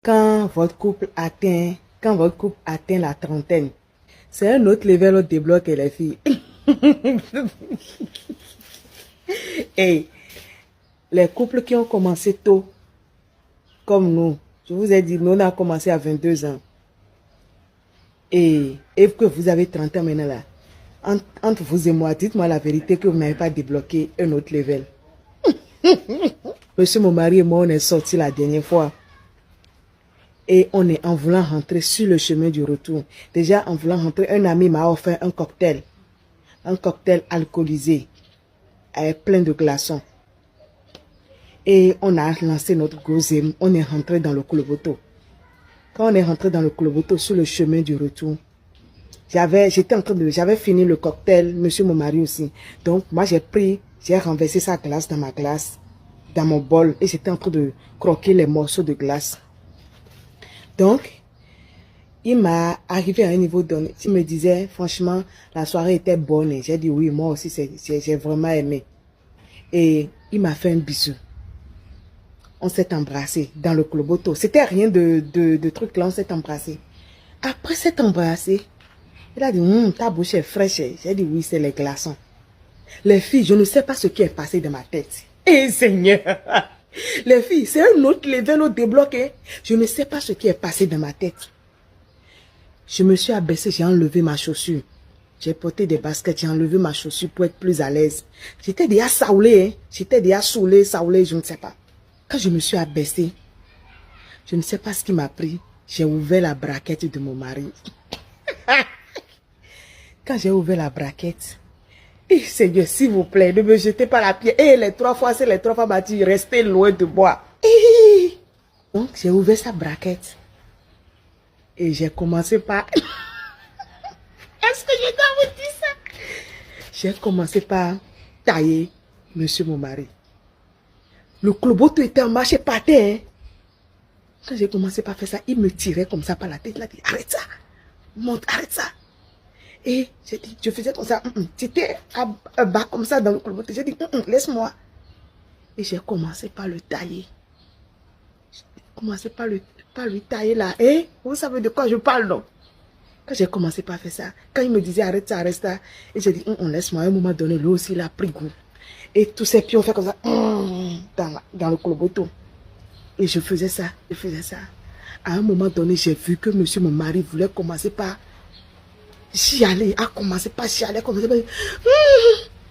quand votre couple atteint la trentaine, c'est un autre level au débloque les filles. Et les couples qui ont commencé tôt, comme nous, je vous ai dit, nous on a commencé à 22 ans. Et que vous avez 30 ans maintenant là, entre vous et moi, dites-moi la vérité que vous n'avez pas débloqué un autre level. Monsieur, mon mari et moi, on est sortis la dernière fois. Et on est en voulant rentrer sur le chemin du retour. Déjà, en voulant rentrer, un ami m'a offert un cocktail. Un cocktail alcoolisé. Avec plein de glaçons. Et on a lancé notre gros aim. On est rentré dans le Koloboto. Quand on est rentré dans le Koloboto sur le chemin du retour, j'avais fini le cocktail, monsieur mon mari aussi. Donc, moi, j'ai renversé sa glace dans ma glace, dans mon bol, et j'étais en train de croquer les morceaux de glace. Donc, il m'a arrivé à un niveau donné. Il me disait, franchement, la soirée était bonne. J'ai dit, oui, moi aussi, j'ai vraiment aimé. Et il m'a fait un bisou. On s'est embrassé dans le Koloboto. C'était rien de truc là, on s'est embrassé. Après s'être embrassé, il a dit, ta bouche est fraîche. J'ai dit, oui, c'est les glaçons. Les filles, je ne sais pas ce qui est passé dans ma tête. Eh Seigneur! Les filles, c'est un autre level au débloqué. Je ne sais pas ce qui est passé dans ma tête. Je me suis abaissée, j'ai enlevé ma chaussure. J'ai porté des baskets, j'ai enlevé ma chaussure pour être plus à l'aise. J'étais déjà saoulée, hein? J'étais déjà saoulée, je ne sais pas. Quand je me suis abaissée, je ne sais pas ce qui m'a pris. J'ai ouvert la braquette de mon mari. Quand j'ai ouvert la braquette, Seigneur, s'il vous plaît, ne me jetez pas la pierre. Et les 3 fois, c'est les 3 fois m'a dit, restez loin de moi. Donc, j'ai ouvert sa braquette. Et j'ai commencé par... Est-ce que je dois vous dire ça? J'ai commencé par tailler monsieur mon mari. Le Koloboto était en marche par terre. Quand j'ai commencé par faire ça, il me tirait comme ça par la tête. Il a dit, arrête ça. Monte, arrête ça. Et j'ai dit, je faisais comme ça. Tu étais à bas comme ça dans le Koloboto. J'ai dit, laisse-moi. Et j'ai commencé par le tailler. J'ai commencé par lui tailler là. Et vous savez de quoi je parle, non? Quand j'ai commencé par faire ça, quand il me disait arrête ça, et j'ai dit laisse-moi. À un moment donné, lui aussi il a pris goût. Et tous ces pieds ont fait comme ça dans le Koloboto. Et je faisais ça. À un moment donné, j'ai vu que monsieur mon mari voulait commencer par chialer,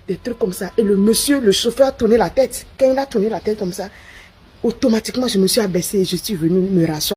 des trucs comme ça. Et le chauffeur a tourné la tête. Quand il a tourné la tête comme ça, automatiquement je me suis abaissée et je suis venue me rasseoir.